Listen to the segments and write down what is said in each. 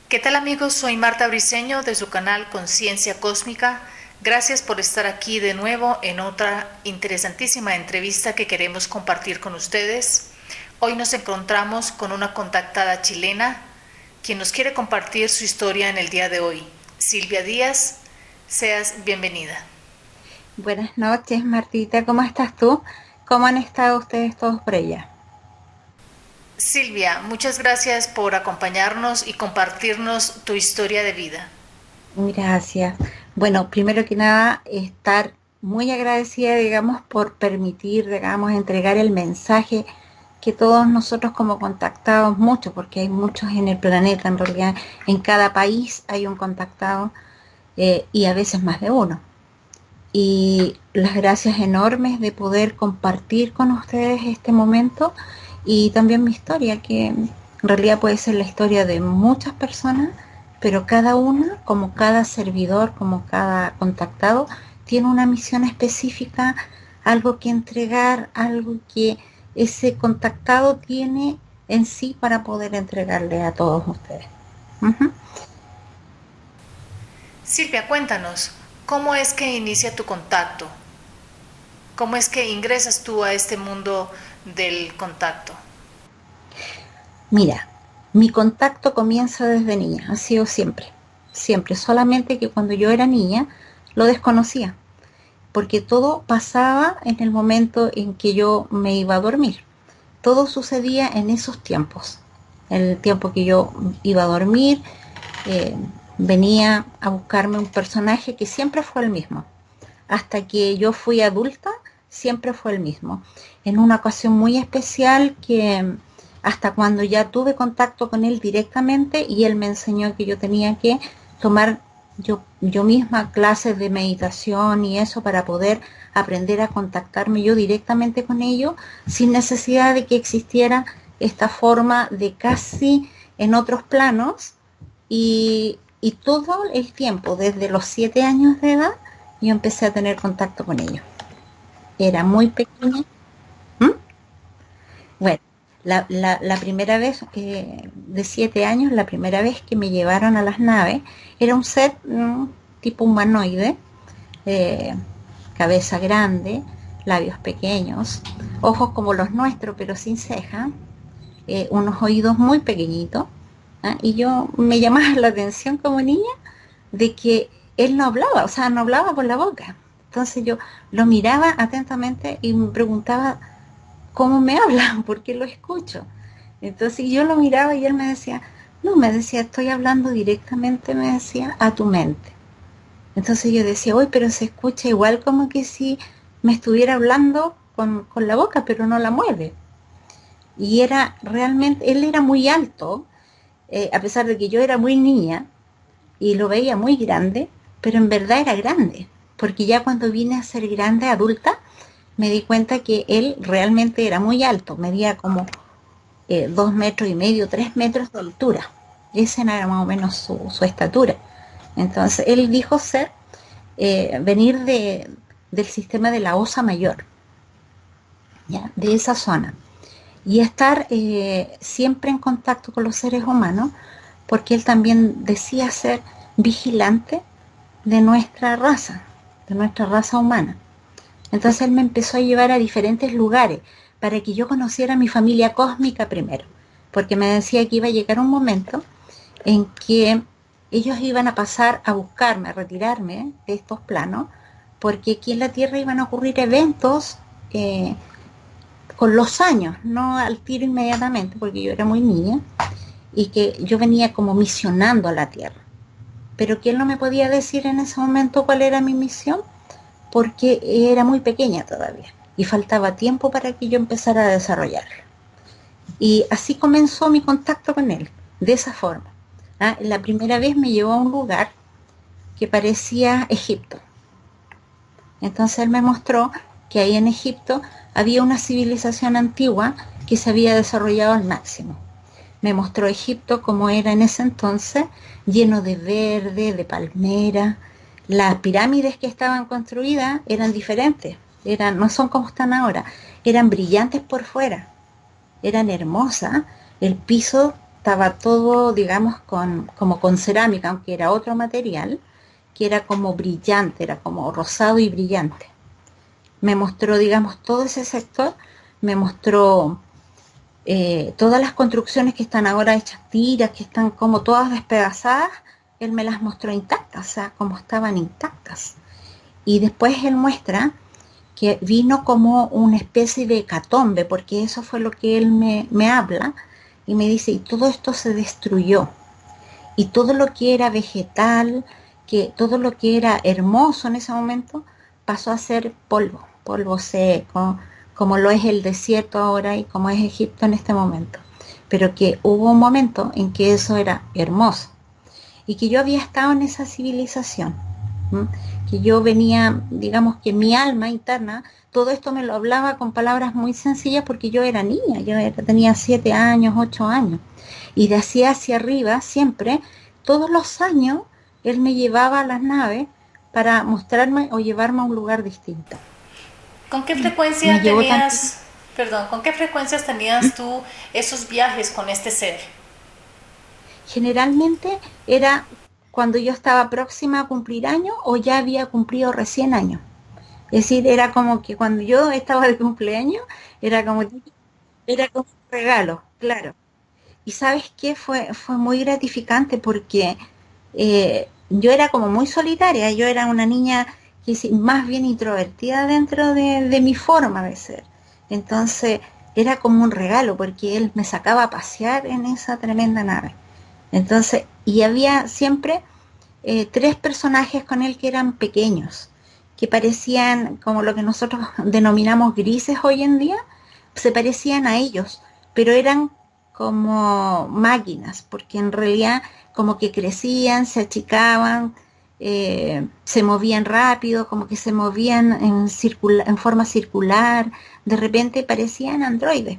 ¿Qué tal amigos? Soy Marta Briceño de su canal Conciencia Cósmica. Gracias por estar aquí de nuevo en otra interesantísima entrevista que queremos compartir con ustedes. Hoy nos encontramos con una contactada chilena quien nos quiere compartir su historia en el día de hoy. Silvia Díaz, seas bienvenida. Buenas noches, Martita, ¿cómo estás tú? ¿Cómo han estado ustedes todos por allá? Silvia, muchas gracias por acompañarnos y compartirnos tu historia de vida. Gracias. Bueno, primero que nada, estar muy agradecida, digamos, por permitir, digamos, entregar el mensaje que todos nosotros como contactados, muchos, porque hay muchos en el planeta, en realidad, en cada país hay un contactado y a veces más de uno. Y las gracias enormes de poder compartir con ustedes este momento y también mi historia, que en realidad puede ser la historia de muchas personas, pero cada una, como cada servidor, como cada contactado, tiene una misión específica, algo que entregar, algo que ese contactado tiene en sí para poder entregarle a todos ustedes. Ujú. Silvia, cuéntanos, ¿cómo es que inicia tu contacto? ¿Cómo es que ingresas tú a este mundo del contacto? Mira, mi contacto comienza desde niña, ha sido siempre, siempre, solamente que cuando yo era niña lo desconocía, porque todo pasaba en el momento en que yo me iba a dormir. Todo sucedía en esos tiempos. En el tiempo que yo iba a dormir, eh, venía a buscarme un personaje que siempre fue el mismo. Hasta que yo fui adulta, siempre fue el mismo. En una ocasión muy especial que hasta cuando ya tuve contacto con él directamente y él me enseñó que yo tenía que tomar yo misma clases de meditación y eso para poder aprender a contactarme yo directamente con ellos sin necesidad de que existiera esta forma de casi en otros planos y todo el tiempo, desde los 7 años de edad, yo empecé a tener contacto con ellos. Era muy pequeña. ¿Mm? Bueno, la primera vez, de 7 años, la primera vez que me llevaron a las naves, era un ser tipo humanoide, eh, cabeza grande, labios pequeños, ojos como los nuestros, pero sin ceja, unos oídos muy pequeñitos. ¿Ah? Y yo me llamaba la atención como niña de que él no hablaba, o sea, no hablaba con la boca. Entonces yo lo miraba atentamente y me preguntaba cómo me habla, porque lo escucho. Entonces yo lo miraba y él me decía, no, me decía, estoy hablando directamente, me decía, a tu mente. Entonces yo decía, uy, pero se escucha igual como que si me estuviera hablando con la boca, pero no la mueve. Y era realmente, él era muy alto, a pesar de que yo era muy niña, y lo veía muy grande, pero en verdad era grande, porque ya cuando vine a ser grande, adulta, me di cuenta que él realmente era muy alto, medía como 2 metros y medio, 3 metros de altura. Esa era más o menos su estatura. Entonces, él dijo ser, venir del sistema de la Osa Mayor, ¿ya? De esa zona. Y estar siempre en contacto con los seres humanos, porque él también decía ser vigilante de nuestra raza humana. Entonces él me empezó a llevar a diferentes lugares para que yo conociera a mi familia cósmica primero, porque me decía que iba a llegar un momento en que ellos iban a pasar a buscarme, a retirarme de estos planos, porque aquí en la Tierra iban a ocurrir eventos con los años, no al tiro inmediatamente, porque yo era muy niña, y que yo venía como misionando a la Tierra. Pero que él no me podía decir en ese momento cuál era mi misión, porque era muy pequeña todavía y faltaba tiempo para que yo empezara a desarrollarla. Y así comenzó mi contacto con él, de esa forma. ¿Ah? La primera vez me llevó a un lugar que parecía Egipto. Entonces él me mostró que ahí en Egipto había una civilización antigua que se había desarrollado al máximo. Me mostró Egipto como era en ese entonces, lleno de verde, de palmera. Las pirámides que estaban construidas eran diferentes, no son como están ahora, eran brillantes por fuera, eran hermosas, el piso estaba todo, digamos, como con cerámica, aunque era otro material, que era como brillante, era como rosado y brillante. Me mostró, digamos, todo ese sector, me mostró todas las construcciones que están ahora hechas tiras, que están como todas despedazadas, él me las mostró intactas, o sea, como estaban intactas. Y después él muestra que vino como una especie de hecatombe, porque eso fue lo que él me habla, y me dice, y todo esto se destruyó, y todo lo que era vegetal, que todo lo que era hermoso en ese momento, pasó a ser polvo, polvo seco, como lo es el desierto ahora y como es Egipto en este momento. Pero que hubo un momento en que eso era hermoso y que yo había estado en esa civilización, ¿m? Que yo venía, digamos que mi alma interna, todo esto me lo hablaba con palabras muy sencillas porque yo era niña, tenía 7 años, 8 años, y de así hacia arriba siempre, todos los años, él me llevaba a las naves para mostrarme o llevarme a un lugar distinto. ¿Con qué Me frecuencia llevó tanto. tenías, perdón, con qué frecuencias tenías tú esos viajes con este ser? Generalmente era cuando yo estaba próxima a cumplir años o ya había cumplido recién años. Es decir, era como que cuando yo estaba de cumpleaños, era como, era como un regalo, claro. Y sabes qué, fue muy gratificante porque yo era como muy solitaria, yo era una niña que más bien introvertida dentro de mi forma de ser. Entonces era como un regalo porque él me sacaba a pasear en esa tremenda nave. Entonces, y había siempre tres personajes con él que eran pequeños, que parecían como lo que nosotros denominamos grises hoy en día, se parecían a ellos, pero eran como máquinas, porque en realidad como que crecían, se achicaban, se movían rápido, como que se movían en forma circular, de repente parecían androides.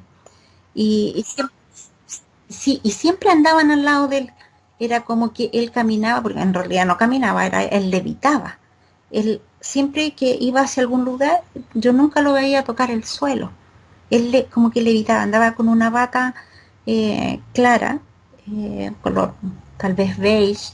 Y siempre, sí, y siempre andaban al lado de él. Era como que él caminaba, porque en realidad no caminaba, él levitaba. Él, siempre que iba hacia algún lugar, yo nunca lo veía tocar el suelo. Como que levitaba, andaba con una bata clara, color tal vez beige,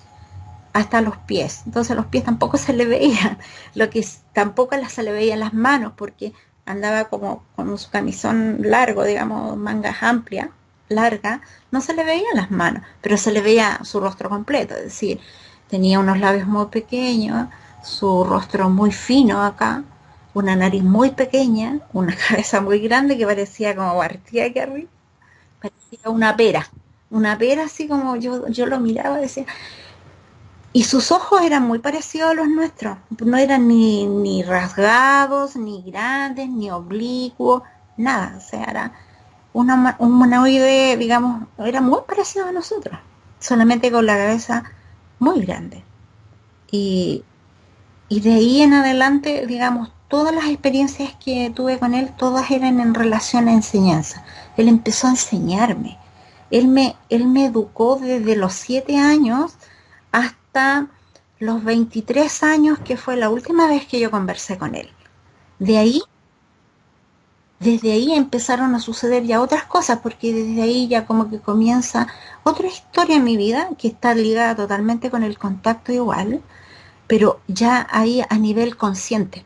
hasta los pies. Entonces los pies tampoco se le veían, lo que tampoco se le veían las manos, porque andaba como con su camisón largo, digamos, mangas amplias, larga, no se le veían las manos, pero se le veía su rostro completo, es decir, tenía unos labios muy pequeños, su rostro muy fino acá, una nariz muy pequeña, una cabeza muy grande que parecía como partida aquí arriba, parecía una pera así como yo lo miraba y decía, y sus ojos eran muy parecidos a los nuestros, no eran ni rasgados, ni grandes, ni oblicuos, nada, o sea, era un humanoide, digamos, era muy parecido a nosotros, solamente con la cabeza muy grande. Y, y de ahí en adelante, digamos, todas las experiencias que tuve con él, todas eran en relación a enseñanza. Él empezó a enseñarme. Él me educó desde los 7 años hasta los 23 años, que fue la última vez que yo conversé con él. De ahí, desde ahí empezaron a suceder ya otras cosas, porque desde ahí ya como que comienza otra historia en mi vida que está ligada totalmente con el contacto igual, pero ya ahí a nivel consciente,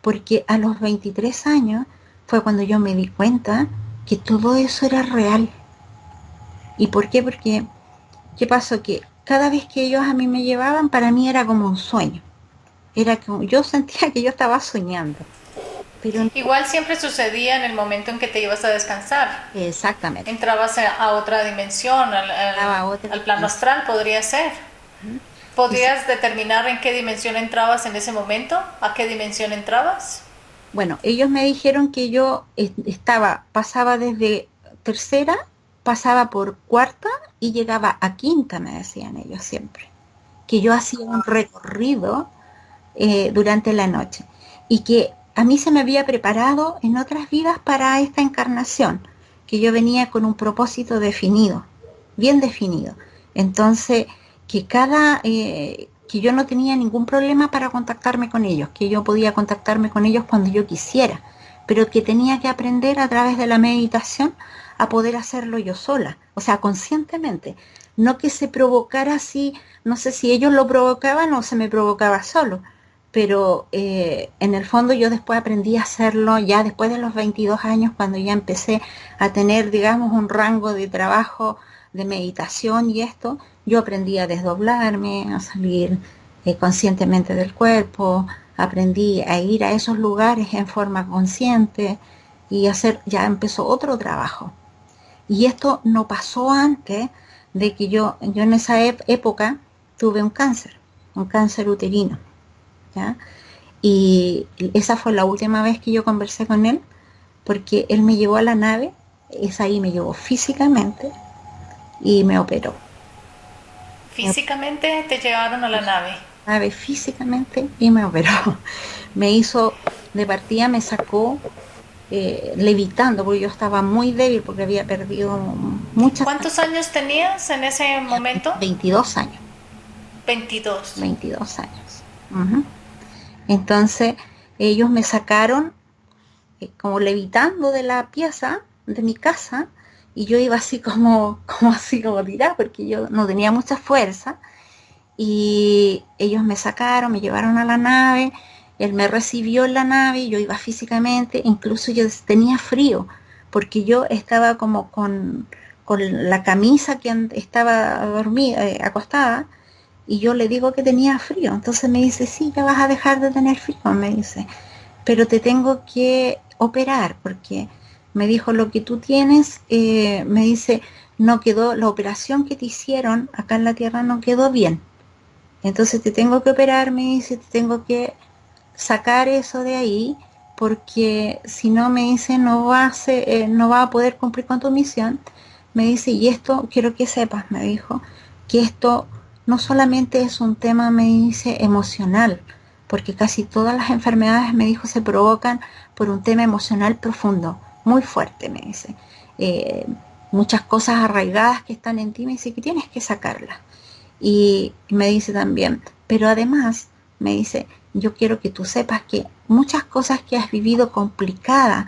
porque a los 23 años fue cuando yo me di cuenta que todo eso era real. ¿Y por qué? Porque, ¿qué pasó? Que cada vez que ellos a mí me llevaban, para mí era como un sueño. Era como, yo sentía que yo estaba soñando, pero no, Igual siempre sucedía en el momento en que te ibas a descansar. exactamente, Entrabas a otra dimensión, daba otra al plano dimensión. astral, podría ser. Y sí, ¿Podrías determinar en qué dimensión entrabas en ese momento? ¿A qué dimensión entrabas? bueno, ellos me dijeron que yo pasaba desde tercera, pasaba por cuarta y llegaba a quinta, me decían ellos siempre. Que yo hacía un recorrido durante la noche y que a mí se me había preparado en otras vidas para esta encarnación, que yo venía con un propósito definido, bien definido. Entonces, que yo no tenía ningún problema para contactarme con ellos, que yo podía contactarme con ellos cuando yo quisiera, pero que tenía que aprender a través de la meditación a poder hacerlo yo sola, o sea, conscientemente, no que se provocara así, no sé si ellos lo provocaban o se me provocaba solo, pero en el fondo yo después aprendí a hacerlo ya después de los 22 años, cuando ya empecé a tener, digamos, un rango de trabajo de meditación y esto, yo aprendí a desdoblarme, a salir conscientemente del cuerpo, aprendí a ir a esos lugares en forma consciente y hacer, ya empezó otro trabajo. Y esto no pasó antes de que yo en esa época tuve un cáncer uterino, ¿ya? Y esa fue la última vez que yo conversé con él, porque él me llevó a la nave, es ahí me llevó físicamente y me operó. Me Físicamente te llevaron a la nave. nave físicamente y me operó. Me hizo, de partida me sacó levitando, porque yo estaba muy débil, porque había perdido mucha sangre. ¿Cuántos años tenías en ese momento? 22 años. 22. 22 años. Uh-huh. Entonces, ellos me sacaron como levitando de la pieza de mi casa, y yo iba así como tirada, porque yo no tenía mucha fuerza, y ellos me sacaron, me llevaron a la nave, él me recibió en la nave, yo iba físicamente, incluso yo tenía frío, porque yo estaba como con la camisa que estaba dormida, acostada, y yo le digo que tenía frío, entonces me dice, sí, ya vas a dejar de tener frío, me dice, pero te tengo que operar, porque me dijo, lo que tú tienes, me dice, no quedó, la operación que te hicieron acá en la tierra no quedó bien, entonces te tengo que operar, me dice, te tengo que sacar eso de ahí, porque si no, me dice, no va a poder cumplir con tu misión. Me dice, y esto quiero que sepas, me dijo, que esto no solamente es un tema, me dice, emocional, porque casi todas las enfermedades, me dijo, se provocan por un tema emocional profundo, muy fuerte, me dice. Eh, Muchas cosas arraigadas que están en ti, me dice, que tienes que sacarlas. Y me dice también, pero además, me dice, yo quiero que tú sepas que muchas cosas que has vivido complicadas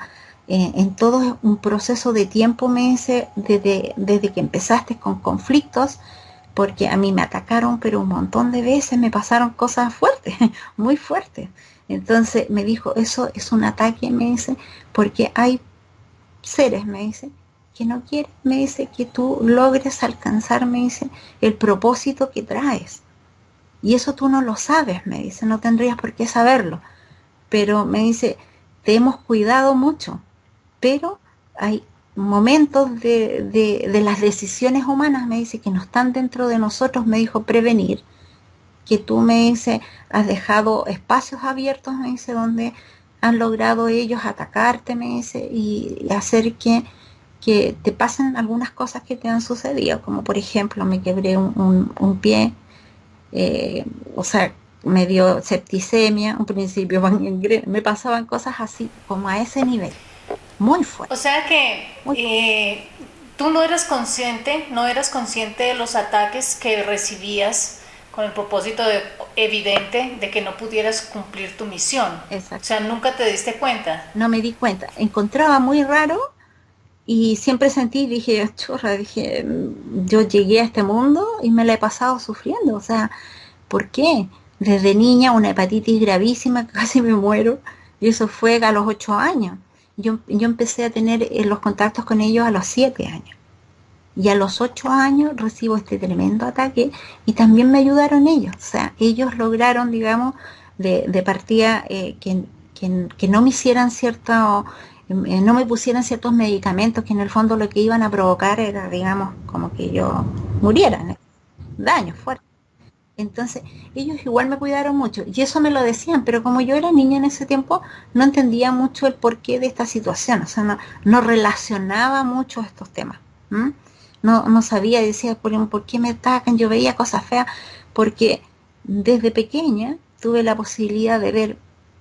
en todo un proceso de tiempo, me dice, desde que empezaste con conflictos, porque a mí me atacaron, pero un montón de veces me pasaron cosas fuertes, muy fuertes. Entonces me dijo, eso es un ataque, me dice, porque hay seres, me dice, que no quieren, me dice, que tú logres alcanzar, me dice, el propósito que traes. Y eso tú no lo sabes, me dice, no tendrías por qué saberlo. Pero me dice, te hemos cuidado mucho, pero hay momentos de las decisiones humanas, me dice, que no están dentro de nosotros, me dijo, prevenir, que tú, me dice, has dejado espacios abiertos, me dice, donde han logrado ellos atacarte, me dice, y hacer que te pasen algunas cosas que te han sucedido, como por ejemplo me quebré un pie, eh, o sea, me dio septicemia, un principio me pasaban cosas así, como a ese nivel, muy fuerte, O sea que muy fuerte. tú no eras consciente de los ataques que recibías con el propósito evidente de que no pudieras cumplir tu misión. O Exacto. sea, nunca te diste cuenta. No me di cuenta, encontraba muy raro y siempre sentí, dije, chorra, dije, yo llegué a este mundo y me la he pasado sufriendo, o sea, ¿por qué? Desde niña una hepatitis gravísima, casi me muero, y eso fue a los 8 años. Yo empecé a tener los contactos con ellos a los 7 años. Y a los 8 años recibo este tremendo ataque y también me ayudaron ellos. O sea, ellos lograron, digamos, de partida que no me hicieran no me pusieran ciertos medicamentos que en el fondo lo que iban a provocar era, digamos, como que yo muriera, ¿no? Daños fuertes. Entonces, ellos igual me cuidaron mucho y eso me lo decían, pero como yo era niña en ese tiempo, no entendía mucho el porqué de esta situación, o sea, no relacionaba mucho estos temas. ¿M? No sabía, decía, ¿por qué me atacan? Yo veía cosas feas, porque desde pequeña tuve la posibilidad de ver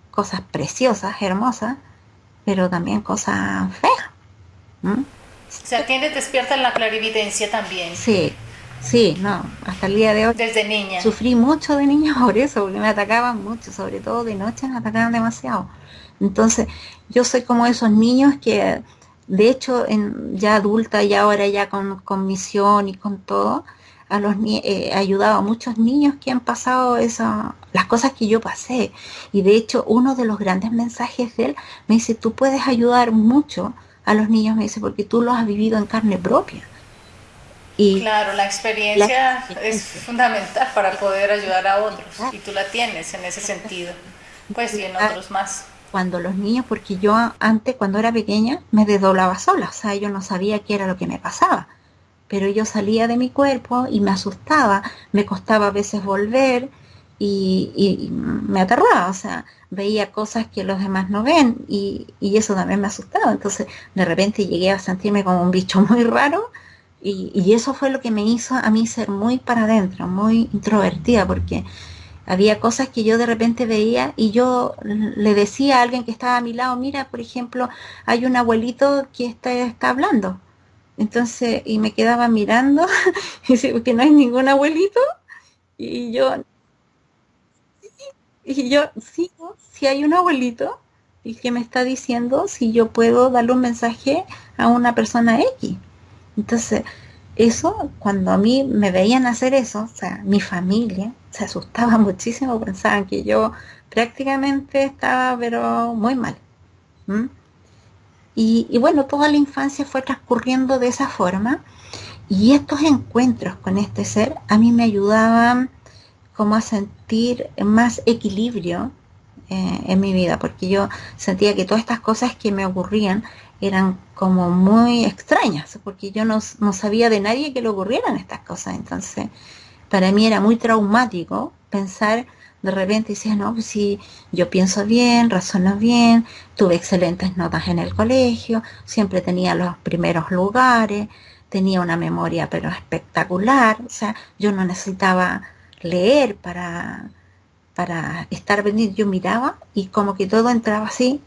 cosas preciosas, hermosas, pero también cosas feas. ¿M? O sea, tienes despierta en la clarividencia también, Sí, sí, no, hasta el día de hoy. desde niña. Sufrí mucho de niña por eso, porque me atacaban mucho, sobre todo de noche me atacaban demasiado. Entonces, yo soy como esos niños que De hecho, ya adulta y ahora ya con misión y con todo, he ayudado a muchos niños que han pasado las cosas que yo pasé. Y de hecho, uno de los grandes mensajes de él me dice, tú puedes ayudar mucho a los niños, me dice, porque tú los has vivido en carne propia. Y Claro, la la experiencia es experiencia, fundamental para poder ayudar a otros claro, y tú la tienes en ese sentido, pues entonces, y en ya otros más. cuando los niños, porque yo antes, cuando era pequeña, me desdoblaba sola, o sea, yo no sabía qué era lo que me pasaba, pero yo salía de mi cuerpo y me asustaba, me costaba a veces volver y me aterraba, o sea, veía cosas que los demás no ven y eso también me asustaba, entonces de repente llegué a sentirme como un bicho muy raro y eso fue lo que me hizo a mí ser muy para adentro, muy introvertida, porque había cosas que yo de repente veía y yo le decía a alguien que estaba a mi lado, mira, por ejemplo, hay un abuelito que está hablando. Entonces, y me quedaba mirando, y dice, que no hay ningún abuelito, y yo, sí, ¿no? Sí hay un abuelito, y que me está diciendo si yo puedo darle un mensaje a una persona X. Entonces, eso, cuando a mí me veían hacer eso, o sea, mi familia se asustaba muchísimo, pensaban que yo prácticamente estaba, pero muy mal. ¿M? Y bueno, toda la infancia fue transcurriendo de esa forma y estos encuentros con este ser a mí me ayudaban como a sentir más equilibrio en mi vida, porque yo sentía que todas estas cosas que me ocurrían eran como muy extrañas, porque yo no sabía de nadie que le ocurrieran estas cosas. Entonces, para mí era muy traumático pensar de repente, decía, no, pues si yo pienso bien, razono bien, tuve excelentes notas en el colegio, siempre tenía los primeros lugares, tenía una memoria pero espectacular, o sea, yo no necesitaba leer para estar pendiente, yo miraba y como que todo entraba así,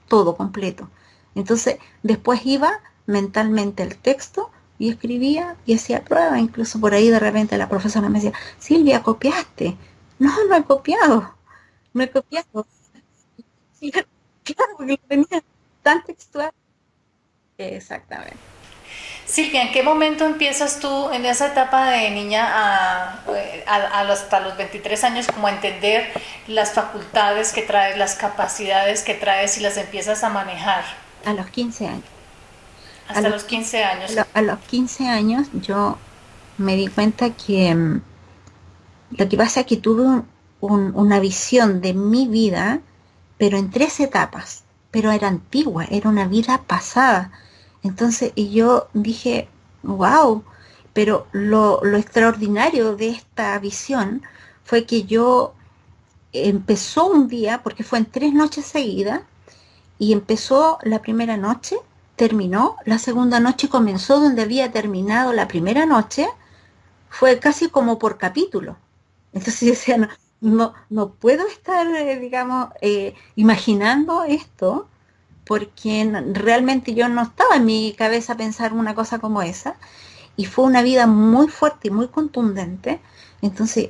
todo completo. Entonces, después iba mentalmente el texto y escribía y hacía pruebas, incluso por ahí de repente la profesora me decía, Silvia, copiaste. No, no he copiado, no he copiado. Claro, porque lo tenía tan textual. Exactamente. Silvia, ¿en qué momento empiezas tú en esa etapa de niña hasta los 23 años como a entender las facultades que traes, las capacidades que traes y las empiezas a manejar? A los 15 años. A Hasta los los 15, 15 años. a los 15 años yo me di cuenta que lo que pasa es que tuve una visión de mi vida, pero en tres etapas, pero era antigua, era una vida pasada. Entonces, y yo dije, wow, pero lo extraordinario de esta visión fue que yo empezó un día, porque fue en 3 noches seguidas, y empezó la primera noche, terminó, la segunda noche comenzó donde había terminado la primera noche, fue casi como por capítulo. Entonces yo decía, no puedo estar, digamos, imaginando esto, porque realmente yo no estaba en mi cabeza pensar una cosa como esa, y fue una vida muy fuerte y muy contundente. Entonces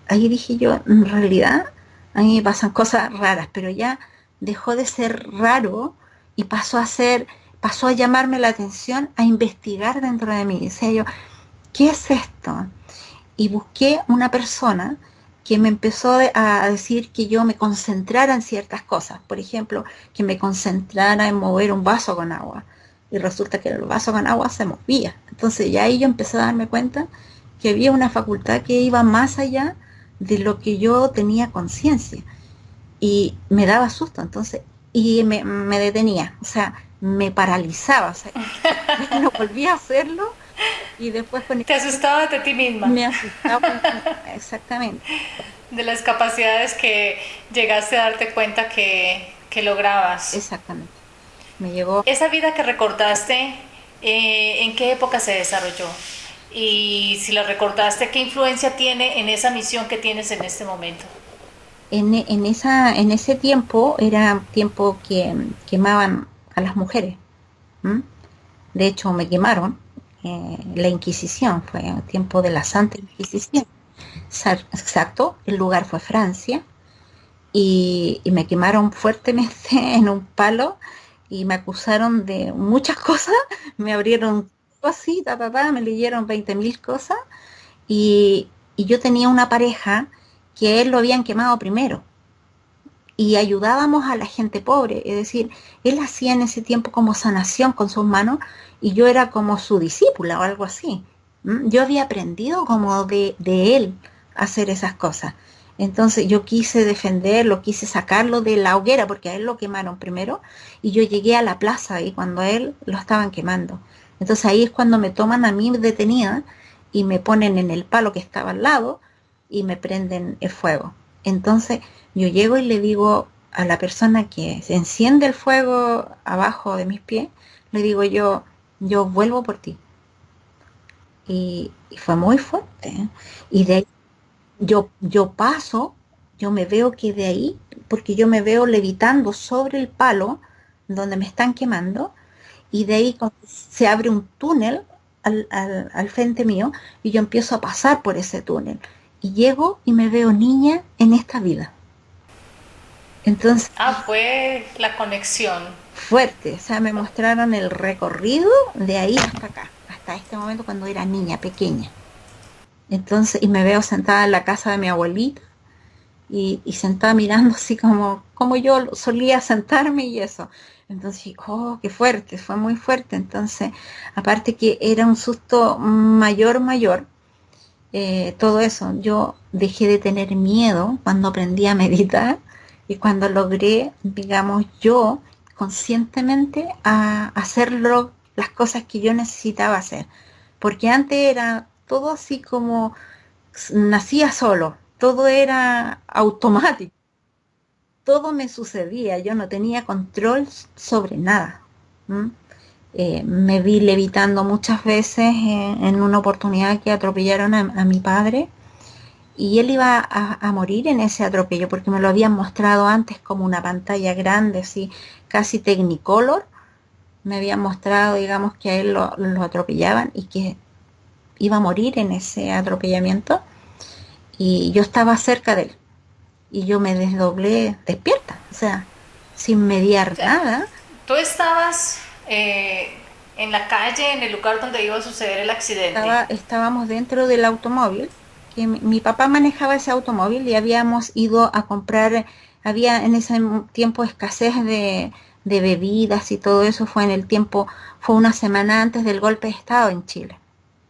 ahí dije yo, en realidad, a mí me pasan cosas raras, pero ya dejó de ser raro y pasó a llamarme la atención, a investigar dentro de mí. Decía yo, ¿qué es esto? Y busqué una persona que me empezó a decir que yo me concentrara en ciertas cosas. Por ejemplo, que me concentrara en mover un vaso con agua. Y resulta que el vaso con agua se movía. Entonces ya ahí yo empecé a darme cuenta que había una facultad que iba más allá de lo que yo tenía conciencia. Y me daba susto, entonces, y me detenía, o sea, me paralizaba, o sea, ya no volvía a hacerlo y después con Te asustabas de ti misma, me asustaba exactamente, de las capacidades que llegaste a darte cuenta que lograbas. exactamente. Me llegó Esa vida que recordaste, ¿en qué época se desarrolló? Y si la recordaste, ¿qué influencia tiene en esa misión que tienes en este momento? en ese tiempo, era tiempo que quemaban a las mujeres. ¿M? De hecho, me quemaron. La Inquisición, fue el tiempo de la Santa Inquisición. Exacto, el lugar fue Francia y me quemaron fuertemente en un palo y me acusaron de muchas cosas, me abrieron así, me leyeron 20.000 cosas y yo tenía una pareja que a él lo habían quemado primero y ayudábamos a la gente pobre, es decir, él hacía en ese tiempo como sanación con sus manos y yo era como su discípula o algo así. Yo había aprendido como de él hacer esas cosas. Entonces yo quise defenderlo, quise sacarlo de la hoguera porque a él lo quemaron primero y yo llegué a la plaza y cuando a él lo estaban quemando. Entonces ahí es cuando me toman a mí detenida y me ponen en el palo que estaba al lado y me prenden el fuego. Entonces yo llego y le digo a la persona que se enciende el fuego abajo de mis pies, le digo yo vuelvo por ti. Y fue muy fuerte. ¿Eh? Y de ahí yo paso, yo me veo que de ahí, porque yo me veo levitando sobre el palo donde me están quemando, y de ahí se abre un túnel al frente mío y yo empiezo a pasar por ese túnel. Y llego y me veo niña en esta vida. Entonces, Fue la conexión. fuerte, o sea, me mostraron el recorrido de ahí hasta acá, hasta este momento cuando era niña pequeña. Entonces, y me veo sentada en la casa de mi abuelita y sentada mirando así como yo solía sentarme y eso. Entonces, oh, qué fuerte, fue muy fuerte. Entonces, aparte que era un susto mayor, todo eso, yo dejé de tener miedo cuando aprendí a meditar y cuando logré, digamos, yo conscientemente a hacerlo las cosas que yo necesitaba hacer. Porque antes era todo así como nacía solo, todo era automático, todo me sucedía, yo no tenía control sobre nada. ¿Mm? Me vi levitando muchas veces en una oportunidad que atropellaron a mi padre y él iba a morir en ese atropello porque me lo habían mostrado antes como una pantalla grande, así casi Technicolor. Me habían mostrado, digamos, que a él lo atropellaban y que iba a morir en ese atropellamiento y yo estaba cerca de él y yo me desdoblé despierta, o sea, sin mediar O sea, nada. tú estabas en la calle, en el lugar donde iba a suceder el accidente. Estábamos dentro del automóvil, que mi papá manejaba ese automóvil y habíamos ido a comprar, había en ese tiempo escasez de bebidas y todo eso, fue en el tiempo, fue una semana antes del golpe de Estado en Chile.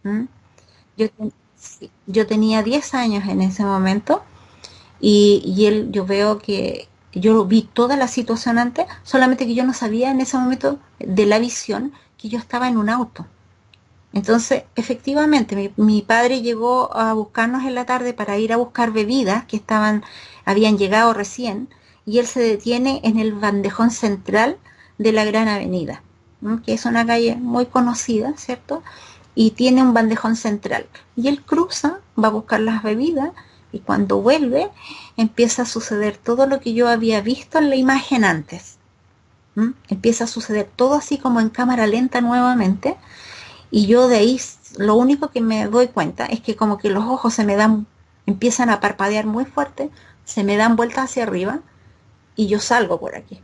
¿Mm? Yo, sí, yo tenía 10 años en ese momento y él, yo veo que yo vi toda la situación antes, solamente que yo no sabía en ese momento de la visión que yo estaba en un auto. Entonces, efectivamente, mi padre llegó a buscarnos en la tarde para ir a buscar bebidas que habían llegado recién, y él se detiene en el bandejón central de la Gran Avenida, ¿no? Que es una calle muy conocida, ¿cierto? Y tiene un bandejón central. Y él cruza, va a buscar las bebidas, y cuando vuelve empieza a suceder todo lo que yo había visto en la imagen antes. ¿Mm? Empieza a suceder todo así como en cámara lenta nuevamente y yo de ahí lo único que me doy cuenta es que como que los ojos empiezan a parpadear muy fuerte, se me dan vueltas hacia arriba y yo salgo por aquí.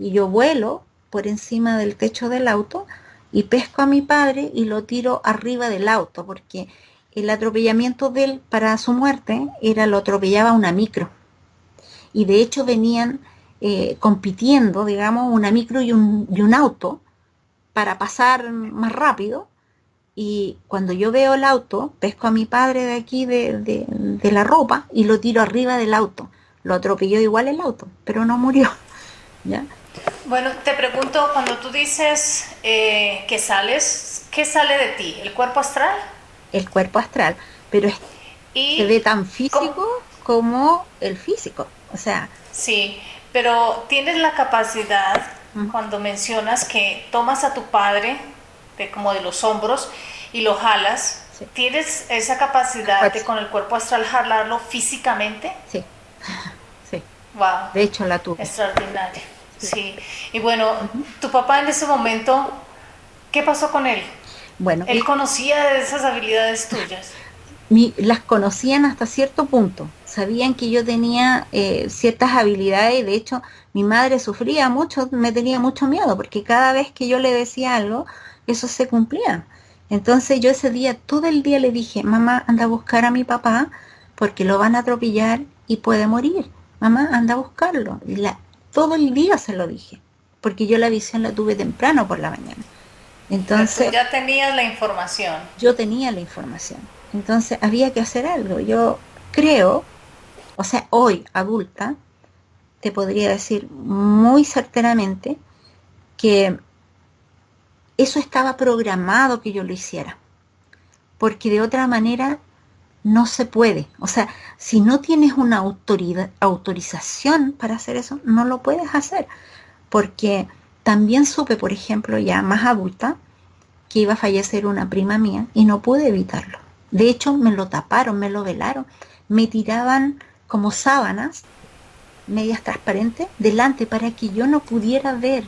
Y yo vuelo por encima del techo del auto y pesco a mi padre y lo tiro arriba del auto, porque el atropellamiento de él para su muerte lo atropellaba una micro. Y de hecho venían compitiendo, digamos, una micro y un auto para pasar más rápido y cuando yo veo el auto, pesco a mi padre de aquí de la ropa y lo tiro arriba del auto. Lo atropelló igual el auto, pero no murió. ¿Ya? Bueno, te pregunto, cuando tú dices que sales, ¿qué sale de ti? ¿El cuerpo astral? El cuerpo astral, pero se Y, ve tan físico como el físico. O sea, sí, pero tienes la capacidad, cuando mencionas que tomas a tu padre como de los hombros y lo jalas, sí, ¿tienes esa capacidad de con el cuerpo astral jalarlo físicamente? sí, sí. Wow, De hecho la tuve. extraordinario. Sí. Sí. Y bueno, tu papá en ese momento, ¿qué pasó con él? Bueno, Él conocía de esas habilidades tuyas. las conocían hasta cierto punto, sabían que yo tenía ciertas habilidades y de hecho mi madre sufría mucho, me tenía mucho miedo porque cada vez que yo le decía algo, eso se cumplía. Entonces yo ese día, todo el día le dije, mamá, anda a buscar a mi papá porque lo van a atropellar y puede morir. Mamá, anda a buscarlo. Todo el día se lo dije, porque yo la visión la tuve temprano por la mañana. O sea, tú Entonces ya tenías la información. yo tenía la información. Entonces había que hacer algo. Yo creo, o sea, hoy adulta, te podría decir muy certeramente que eso estaba programado que yo lo hiciera, porque de otra manera no se puede. O sea, si no tienes una autorización para hacer eso, no lo puedes hacer, porque también supe, por ejemplo, ya más adulta, que iba a fallecer una prima mía y no pude evitarlo. De hecho, me lo taparon, me lo velaron, me tiraban como sábanas medias transparentes delante para que yo no pudiera ver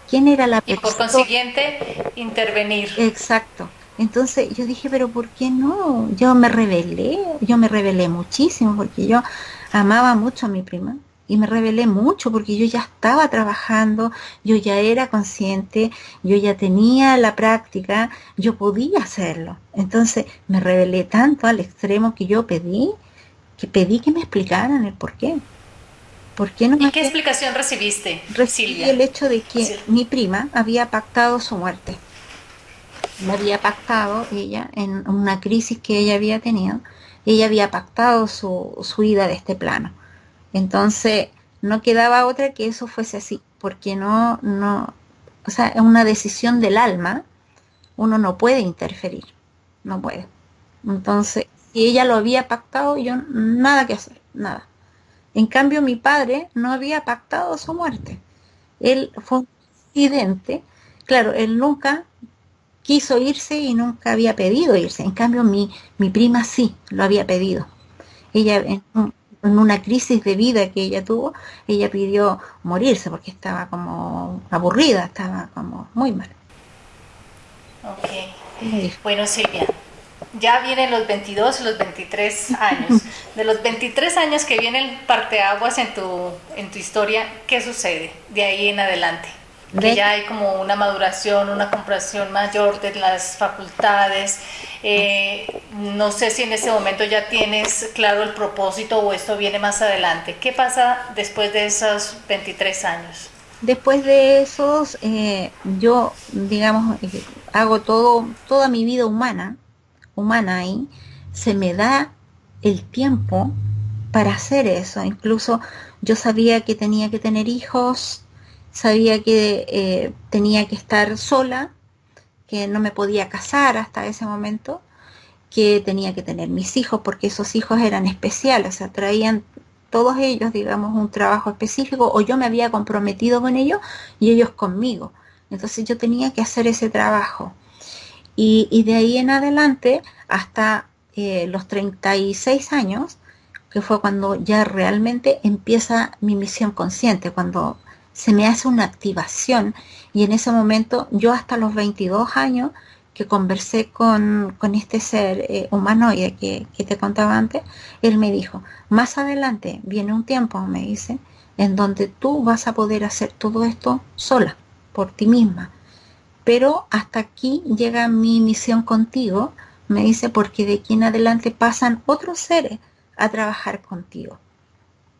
quién era la Y por persona. consiguiente, intervenir. Exacto. Entonces yo dije, pero ¿por qué no? Yo me rebelé muchísimo porque yo amaba mucho a mi prima y me rebelé mucho porque yo ya estaba trabajando, yo ya era consciente, yo ya tenía la práctica, yo podía hacerlo. Entonces me rebelé tanto al extremo que yo pedí que me explicaran el por qué. ¿Por qué no me ¿Y qué había... explicación recibiste, Recibí Silvia? el hecho de que Sí. mi prima había pactado su muerte. La había pactado ella en una crisis que ella había pactado su ida de este plano. Entonces, no quedaba otra que eso fuese así, porque o sea, es una decisión del alma, uno no puede interferir, no puede. Entonces, si ella lo había pactado, yo nada que hacer, nada. En cambio, mi padre no había pactado su muerte. Él fue un accidente, claro, él nunca quiso irse y nunca había pedido irse. En cambio, mi prima sí lo había pedido. Ella, en una crisis de vida que ella tuvo, ella pidió morirse porque estaba como aburrida, estaba como muy mal. Ok. Y me dijo, Bueno, Silvia, ya vienen los 22 y los 23 años. De los 23 años que viene el parteaguas en tu historia, ¿qué sucede de ahí en adelante? Que de ya hay como una maduración, una comprensión mayor de las facultades. No sé si en ese momento ya tienes claro el propósito o esto viene más adelante. ¿Qué pasa después de esos 23 años? después de esos, yo, digamos, hago toda mi vida humana ahí, se me da el tiempo para hacer eso. Incluso yo sabía que tenía que tener hijos, sabía que tenía que estar sola, que no me podía casar hasta ese momento, que tenía que tener mis hijos, porque esos hijos eran especiales, o sea, traían todos ellos, digamos, un trabajo específico, o yo me había comprometido con ellos y ellos conmigo. Entonces yo tenía que hacer ese trabajo. Y de ahí en adelante, hasta los 36 años, que fue cuando ya realmente empieza mi misión consciente, cuando se me hace una activación y en ese momento yo hasta los 22 años que conversé con este ser humanoide que te contaba antes, él me dijo, más adelante viene un tiempo, me dice, en donde tú vas a poder hacer todo esto sola, por ti misma, pero hasta aquí llega mi misión contigo, me dice, porque de aquí en adelante pasan otros seres a trabajar contigo.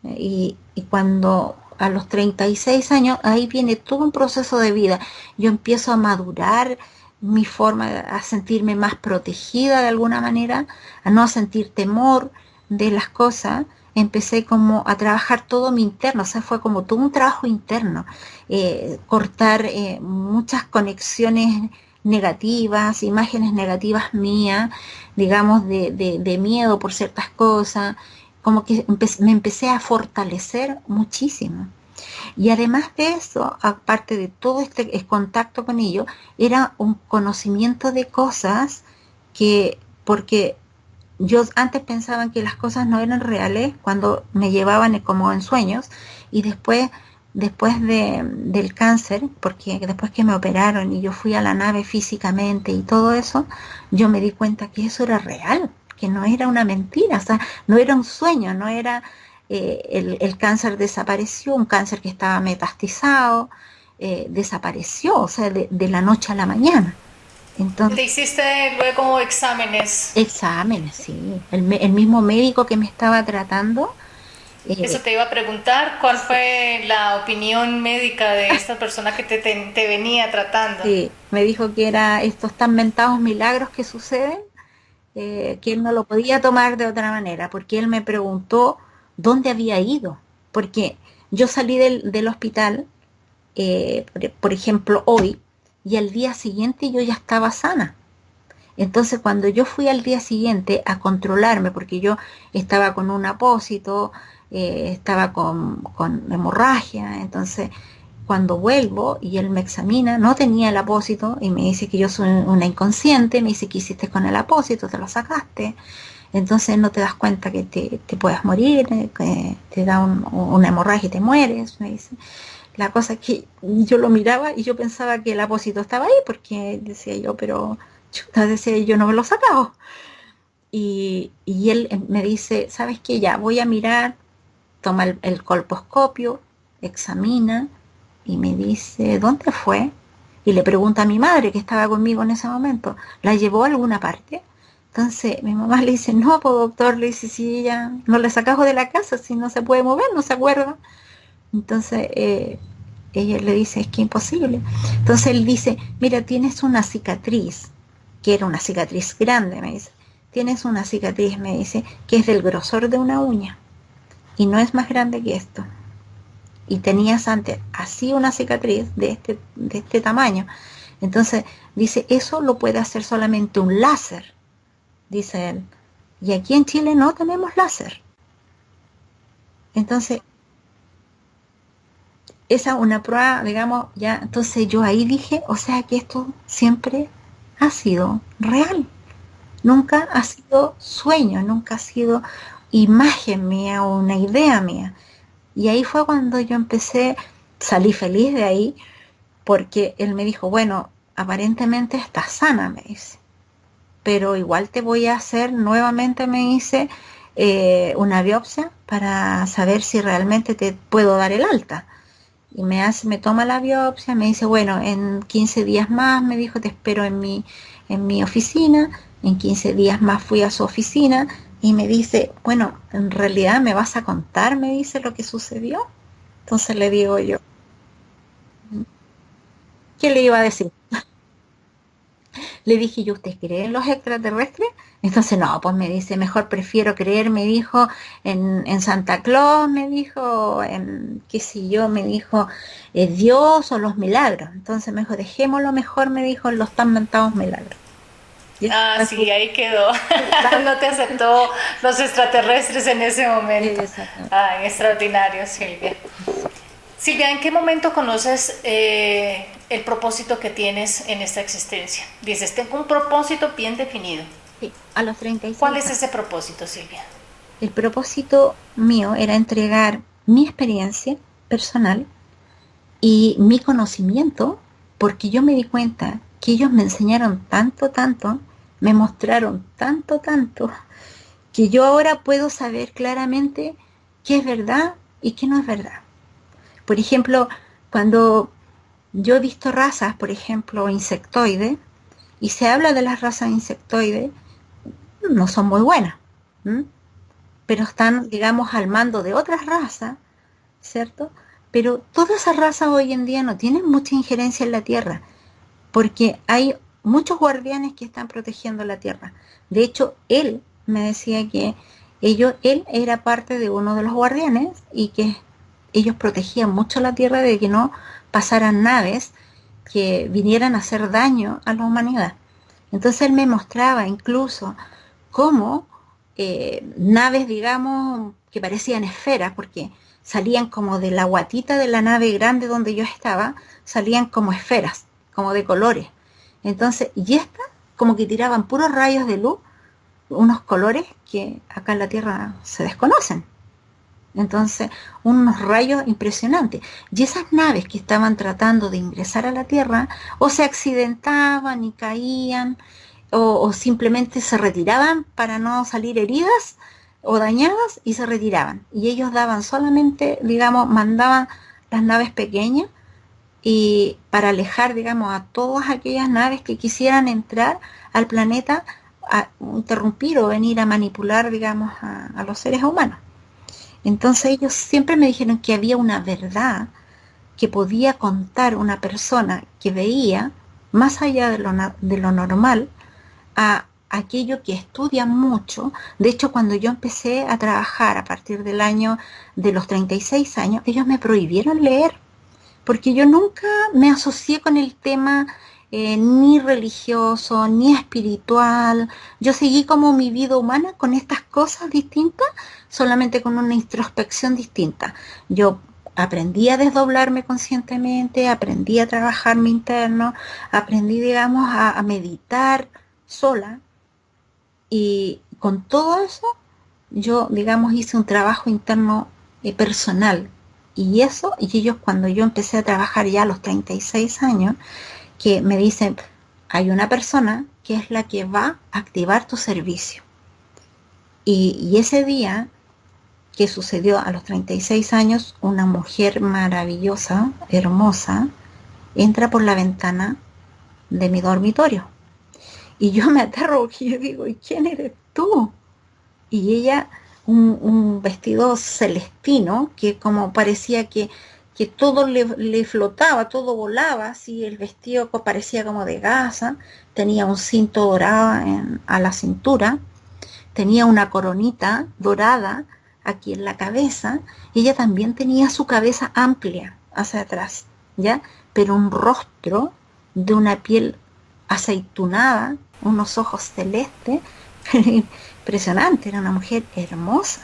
Y cuando a los 36 años, ahí viene todo un proceso de vida. Yo empiezo a madurar mi forma, a sentirme más protegida de alguna manera, a no sentir temor de las cosas. Empecé como a trabajar todo mi interno, o sea, fue como todo un trabajo interno, cortar muchas conexiones negativas, imágenes negativas mías, digamos, de miedo por ciertas cosas, como que me empecé a fortalecer muchísimo. Y además de eso, aparte de todo este contacto con ellos, era un conocimiento de cosas que, porque yo antes pensaba que las cosas no eran reales cuando me llevaban como en sueños y después del cáncer, porque después que me operaron y yo fui a la nave físicamente y todo eso, yo me di cuenta que eso era real, que no era una mentira, o sea, no era un sueño, no era el cáncer desapareció, un cáncer que estaba metastizado, desapareció, o sea, de la noche a la mañana. ¿Te Entonces, hiciste luego exámenes? exámenes, sí. El mismo médico que me estaba tratando, Eso eh, te iba a preguntar, ¿cuál fue la opinión médica de esta persona que te venía tratando? sí, me dijo que era estos tan mentados milagros que suceden, que él no lo podía tomar de otra manera, porque él me preguntó dónde había ido, porque yo salí del hospital, por ejemplo, hoy, y al día siguiente yo ya estaba sana. Entonces, cuando yo fui al día siguiente a controlarme, porque yo estaba con un apósito, estaba con hemorragia, entonces cuando vuelvo y él me examina, no tenía el apósito y me dice que yo soy una inconsciente, me dice que hiciste con el apósito, te lo sacaste, entonces no te das cuenta que te puedes morir, que te da una hemorragia y te mueres, me dice. La cosa es que yo lo miraba y yo pensaba que el apósito estaba ahí, porque decía yo, pero chuta, decía yo no me lo he sacado. Y él me dice, ¿sabes qué? Ya voy a mirar, toma el colposcopio, examina y me dice, ¿dónde fue? Y le pregunta a mi madre que estaba conmigo en ese momento, ¿la llevó a alguna parte? Entonces mi mamá le dice, no, pues doctor, le dice, si ella no le sacamos de la casa, si no se puede mover, no se acuerda. Entonces ella le dice, es que imposible. Entonces él dice, mira, tienes una cicatriz, que era una cicatriz grande, me dice. Tienes una cicatriz, me dice, que es del grosor de una uña y no es más grande que esto. Y tenías antes así una cicatriz de este tamaño. Entonces dice, eso lo puede hacer solamente un láser, dice él. Y aquí en Chile no tenemos láser. Entonces esa una prueba, digamos, ya, entonces yo ahí dije, o sea que esto siempre ha sido real, nunca ha sido sueño, nunca ha sido imagen mía o una idea mía. Y ahí fue cuando yo empecé, salí feliz de ahí, porque él me dijo, bueno, aparentemente estás sana, me dice, pero igual te voy a hacer nuevamente, me dice, una biopsia para saber si realmente te puedo dar el alta. Y me toma la biopsia, me dice, bueno, en 15 días más, me dijo, te espero en mi oficina. En 15 días más fui a su oficina y me dice, bueno, en realidad me vas a contar, me dice lo que sucedió. Entonces le digo yo, ¿qué le iba a decir? Le dije, ¿y usted cree en los extraterrestres? Entonces, no, pues me dice, mejor prefiero creer, me dijo, en Santa Claus, me dijo, en qué sé yo, me dijo, Dios o los milagros. Entonces me dijo, dejémoslo mejor, me dijo, en los tan mentados milagros. Y esa Ah, fue sí, ahí quedó. claro, No te aceptó los extraterrestres en ese momento. exactamente. Ah, extraordinario, Silvia. Sí, Silvia, ¿en qué momento conoces el propósito que tienes en esta existencia? Dices, tengo un propósito bien definido. sí, a los treinta y ¿Cuál seis es años. ese propósito, Silvia? El propósito mío era entregar mi experiencia personal y mi conocimiento, porque yo me di cuenta que ellos me enseñaron tanto, tanto, me mostraron tanto, tanto, que yo ahora puedo saber claramente qué es verdad y qué no es verdad. Por ejemplo, cuando yo he visto razas, por ejemplo, insectoides, y se habla de las razas insectoides, no son muy buenas, ¿m? Pero están, digamos, al mando de otras razas, ¿cierto? Pero todas esas razas hoy en día no tienen mucha injerencia en la Tierra, porque hay muchos guardianes que están protegiendo la Tierra. De hecho, él me decía que él era parte de uno de los guardianes y que ellos protegían mucho la Tierra de que no pasaran naves que vinieran a hacer daño a la humanidad. Entonces él me mostraba incluso cómo naves, digamos, que parecían esferas, porque salían como de la guatita de la nave grande donde yo estaba, salían como esferas, como de colores. Entonces, y estas como que tiraban puros rayos de luz, unos colores que acá en la Tierra se desconocen. Entonces, unos rayos impresionantes. Y esas naves que estaban tratando de ingresar a la Tierra, o se accidentaban y caían, o simplemente se retiraban para no salir heridas o dañadas y se retiraban. Y ellos daban solamente, digamos, mandaban las naves pequeñas y para alejar, digamos, a todas aquellas naves que quisieran entrar al planeta a interrumpir o venir a manipular, digamos, a los seres humanos. Entonces ellos siempre me dijeron que había una verdad que podía contar una persona que veía más allá de lo normal a aquello que estudian mucho. De hecho, cuando yo empecé a trabajar a partir del año de los 36 años, ellos me prohibieron leer, porque yo nunca me asocié con el tema ni religioso, ni espiritual. Yo seguí como mi vida humana con estas cosas distintas, solamente con una introspección distinta. Yo aprendí a desdoblarme conscientemente, aprendí a trabajar mi interno, aprendí, digamos, a meditar sola, y con todo eso yo, digamos, hice un trabajo interno personal. Y eso, y ellos cuando yo empecé a trabajar ya a los 36 años, que me dicen, hay una persona que es la que va a activar tu servicio. Y ese día que sucedió a los 36 años, una mujer maravillosa, hermosa, entra por la ventana de mi dormitorio. Y yo me aterro porque yo digo, ¿y quién eres tú? Y ella, un vestido celestino, que como parecía que todo le flotaba, todo volaba, así el vestido parecía como de gasa, tenía un cinto dorado a la cintura, tenía una coronita dorada aquí en la cabeza, y ella también tenía su cabeza amplia hacia atrás, ¿ya? Pero un rostro de una piel aceitunada, unos ojos celestes, impresionante, era una mujer hermosa.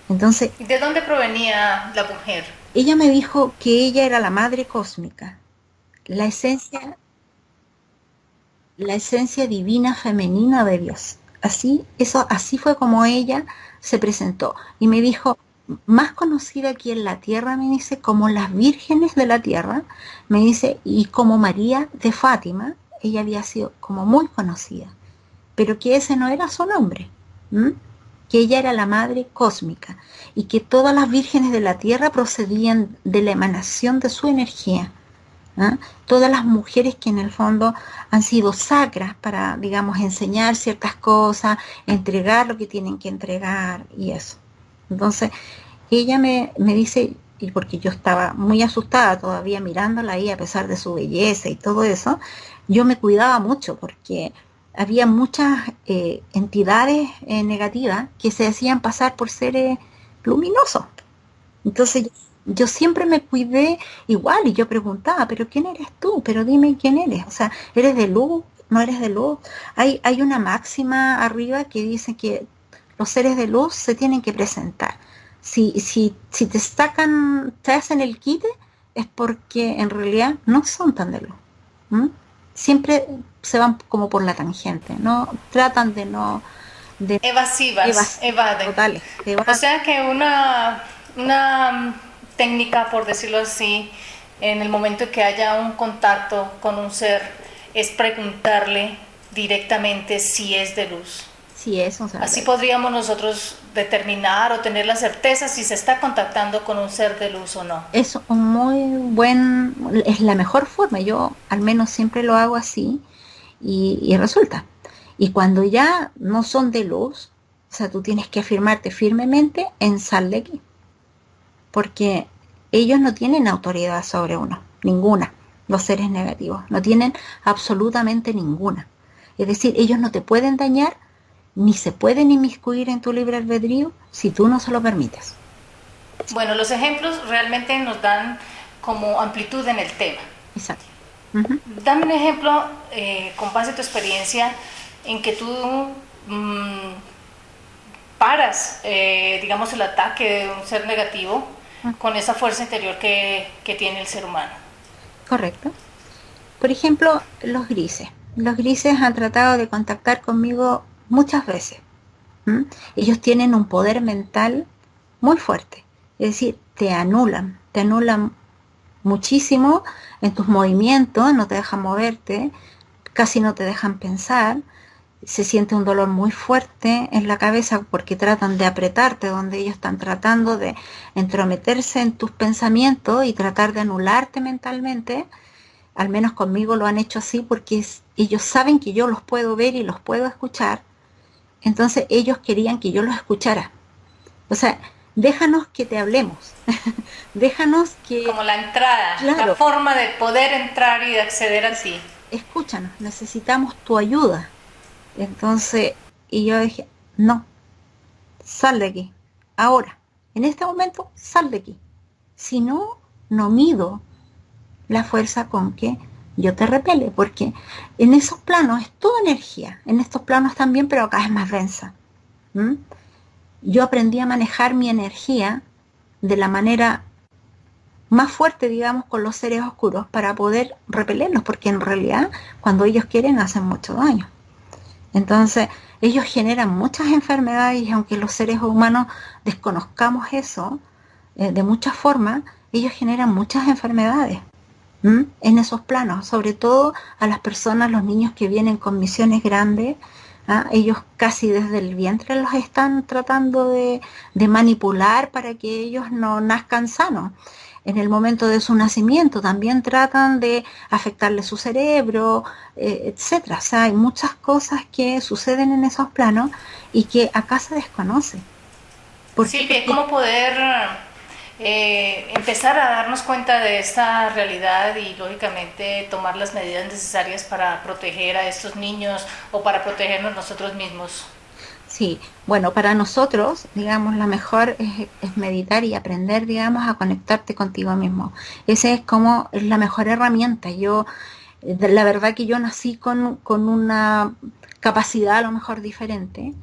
Entonces, ¿De dónde provenía la mujer? ella me dijo que ella era la madre cósmica, la esencia, la esencia divina femenina de Dios. Así, eso, así fue como ella se presentó. Y me dijo, más conocida aquí en la tierra, me dice, como las vírgenes de la tierra, me dice, y como María de Fátima, ella había sido como muy conocida, pero que ese no era su nombre, ¿m? Que ella era la madre cósmica y que todas las vírgenes de la tierra procedían de la emanación de su energía. ¿Ah? Todas las mujeres que en el fondo han sido sacras para, digamos, enseñar ciertas cosas, entregar lo que tienen que entregar y eso. Entonces, ella me dice, y porque yo estaba muy asustada todavía mirándola ahí a pesar de su belleza y todo eso, yo me cuidaba mucho porque había muchas entidades negativas que se hacían pasar por seres luminosos. Entonces yo siempre me cuidé igual y yo preguntaba, pero ¿quién eres tú? Pero dime quién eres. O sea, ¿eres de luz? ¿No eres de luz? Hay una máxima arriba que dice que los seres de luz se tienen que presentar. Si te sacan, te hacen el quite, es porque en realidad no son tan de luz. ¿M? Siempre se van como por la tangente, ¿no? Tratan de no, de Evasivas, evaden. totales, de O sea que una técnica, por decirlo así, en el momento en que haya un contacto con un ser, es preguntarle directamente si es de luz. sí, es un ser de Así luz. podríamos nosotros determinar o tener la certeza si se está contactando con un ser de luz o no. Es un muy buen, es la mejor forma, yo al menos siempre lo hago así y resulta. Y cuando ya no son de luz, o sea, tú tienes que afirmarte firmemente en sal de aquí, porque ellos no tienen autoridad sobre uno, ninguna, los seres negativos, no tienen absolutamente ninguna. Es decir, ellos no te pueden dañar, ni se pueden inmiscuir en tu libre albedrío si tú no se lo permites. Bueno, los ejemplos realmente nos dan como amplitud en el tema. Exacto. Ujú. Dame un ejemplo, con base en tu experiencia, en que tú paras, digamos, el ataque de un ser negativo con esa fuerza interior que tiene el ser humano. Correcto. Por ejemplo, los grises. Los grises han tratado de contactar conmigo muchas veces. ¿M? Ellos tienen un poder mental muy fuerte. Es decir, te anulan muchísimo en tus movimientos, no te dejan moverte, casi no te dejan pensar, se siente un dolor muy fuerte en la cabeza porque tratan de apretarte, donde ellos están tratando de entrometerse en tus pensamientos y tratar de anularte mentalmente. Al menos conmigo lo han hecho así porque ellos saben que yo los puedo ver y los puedo escuchar. Entonces ellos querían que yo los escuchara. O sea, déjanos que te hablemos. Déjanos que, Como la entrada, la claro, forma de poder entrar y de acceder a ti. escúchanos, necesitamos tu ayuda. Entonces, y yo dije, no, sal de aquí, ahora, en este momento, sal de aquí. Si no, no mido la fuerza con que yo te repele, porque en esos planos es toda energía, en estos planos también, pero acá es más densa. ¿Mm? Yo aprendí a manejar mi energía de la manera más fuerte, digamos, con los seres oscuros para poder repelerlos, porque en realidad cuando ellos quieren hacen mucho daño. Entonces, ellos generan muchas enfermedades y aunque los seres humanos desconozcamos eso, de muchas formas, ellos generan muchas enfermedades. ¿Mm? En esos planos, sobre todo a las personas, los niños que vienen con misiones grandes, ¿ah? Ellos casi desde el vientre los están tratando de manipular para que ellos no nazcan sanos. En el momento de su nacimiento también tratan de afectarle su cerebro, etcétera. O sea, hay muchas cosas que suceden en esos planos y que acá se desconoce. ¿Por qué? Silvia, Porque ¿cómo poder empezar a darnos cuenta de esta realidad y lógicamente tomar las medidas necesarias para proteger a estos niños o para protegernos nosotros mismos? sí, bueno, para nosotros, digamos, la mejor es meditar y aprender, digamos, a conectarte contigo mismo. Esa es como es la mejor herramienta. La verdad que yo nací con una capacidad a lo mejor diferente,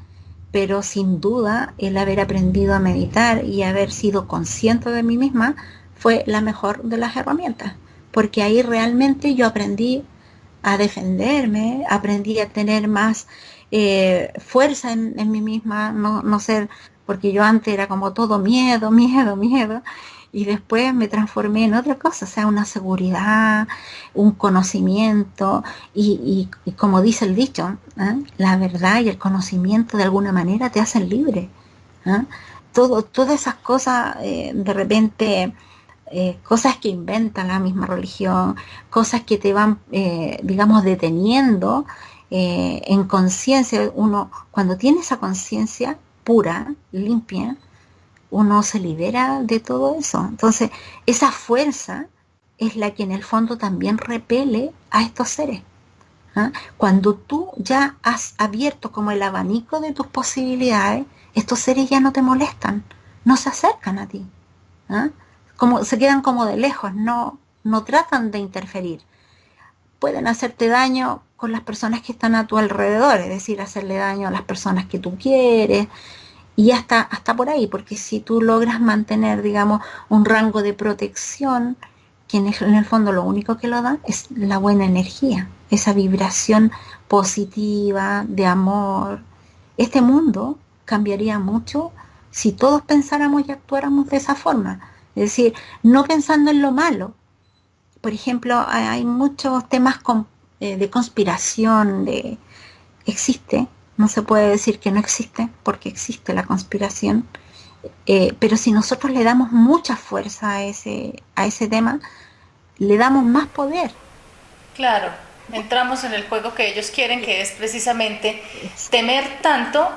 pero sin duda el haber aprendido a meditar y haber sido consciente de mí misma fue la mejor de las herramientas, porque ahí realmente yo aprendí a defenderme, aprendí a tener más fuerza en mí misma, no ser, porque yo antes era como todo miedo, miedo, miedo, y después me transformé en otra cosa, o sea, una seguridad, un conocimiento, y como dice el dicho, ¿eh? La verdad y el conocimiento de alguna manera te hacen libre. ¿Eh? Todas esas cosas de repente cosas que inventa la misma religión, cosas que te van, digamos, deteniendo en conciencia. Uno, cuando tiene esa conciencia pura, limpia, uno se libera de todo eso. Entonces, esa fuerza es la que en el fondo también repele a estos seres. ¿Ah? Cuando tú ya has abierto como el abanico de tus posibilidades, estos seres ya no te molestan, no se acercan a ti. ¿Ah? Como, se quedan como de lejos, no tratan de interferir. Pueden hacerte daño con las personas que están a tu alrededor, es decir, hacerle daño a las personas que tú quieres, y hasta por ahí, porque si tú logras mantener, digamos, un rango de protección, que en el fondo lo único que lo da es la buena energía, esa vibración positiva, de amor. Este mundo cambiaría mucho si todos pensáramos y actuáramos de esa forma. Es decir, no pensando en lo malo. Por ejemplo, hay muchos temas de conspiración, existe, no se puede decir que no existe, porque existe la conspiración, pero si nosotros le damos mucha fuerza a ese tema, le damos más poder. Claro, entramos en el juego que ellos quieren, que es precisamente temer tanto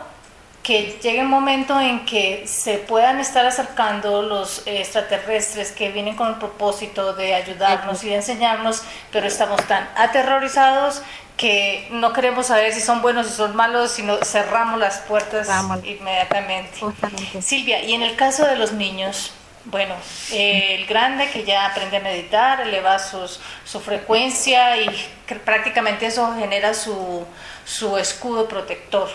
que llegue un momento en que se puedan estar acercando los extraterrestres que vienen con el propósito de ayudarnos y de enseñarnos, pero estamos tan aterrorizados que no queremos saber si son buenos o si son malos, sino cerramos las puertas Vamos, inmediatamente. justamente. Silvia, y en el caso de los niños, bueno, el grande que ya aprende a meditar, eleva su frecuencia y prácticamente eso genera su escudo protector.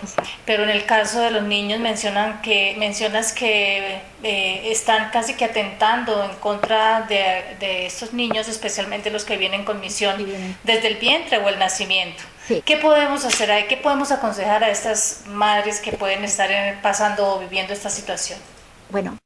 Pero en el caso de los niños mencionas que están casi que atentando en contra de estos niños, especialmente los que vienen con misión desde el vientre o el nacimiento. Sí. ¿Qué podemos hacer ahí? ¿Qué podemos aconsejar a estas madres que pueden estar pasando o viviendo esta situación? Bueno,